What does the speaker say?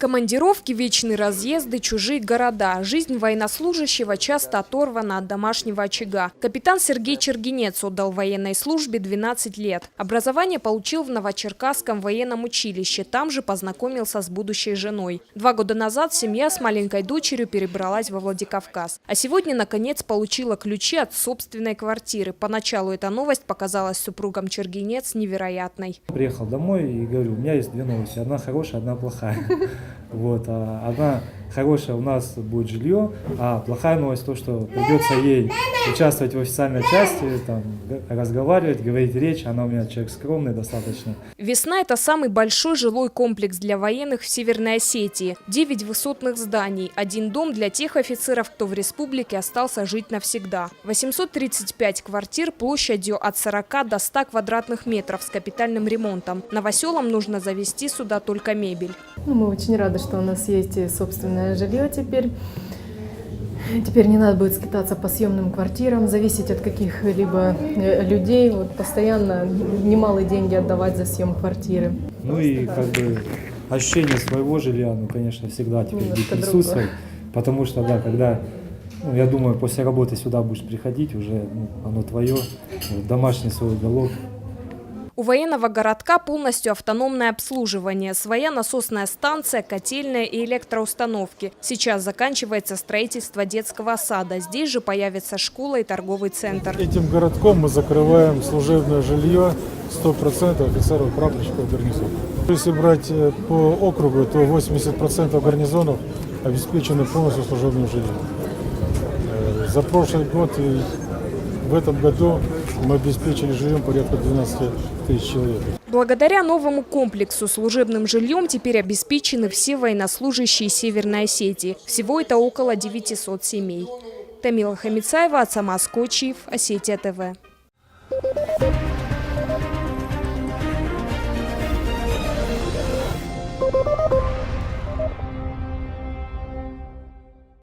Командировки, вечные разъезды, чужие города. Жизнь военнослужащего часто оторвана от домашнего очага. Капитан Сергей Чергинец отдал военной службе 12 лет. Образование получил в Новочеркасском военном училище. Там же познакомился с будущей женой. 2 года назад семья с маленькой дочерью перебралась во Владикавказ. А сегодня, наконец, получила ключи от собственной квартиры. Поначалу эта новость показалась супругам Чергинец невероятной. Приехал домой и говорю, у меня есть 2 новости. Одна хорошая, одна плохая. Вот, одна хорошая, у нас будет жилье, а плохая новость то, что придется ей участвовать в официальной части, там, разговаривать, говорить речь. Она у меня человек скромный достаточно. Весна – это самый большой жилой комплекс для военных в Северной Осетии. 9 высотных зданий, 1 дом для тех офицеров, кто в республике остался жить навсегда. 835 квартир площадью от 40 до 100 квадратных метров с капитальным ремонтом. Новоселам нужно завести сюда только мебель. Мы очень рады, что у нас есть и собственное жилье теперь. Теперь не надо будет скитаться по съемным квартирам, зависеть от каких-либо людей, вот постоянно немалые деньги отдавать за съем квартиры. Ну и как бы ощущение своего жилья, ну, конечно, всегда теперь будет присутствовать. Потому что, да, когда, я думаю, после работы сюда будешь приходить, уже оно твое, домашний свой уголок. У военного городка полностью автономное обслуживание, своя насосная станция, котельная и электроустановки. Сейчас заканчивается строительство детского сада. Здесь же появится школа и торговый центр. Этим городком мы закрываем служебное жилье 100% офицеров, прапорщиков, гарнизона. Если брать по округу, то 80% гарнизонов обеспечены полностью служебным жильем. За прошлый год и в этом году мы обеспечили жильем порядка 12 тысяч человек. Благодаря новому комплексу служебным жильем теперь обеспечены все военнослужащие Северной Осетии. Всего это около 900 семей. Тамила Хамицаева, Ацамаз Кочиев, Осетия ТВ.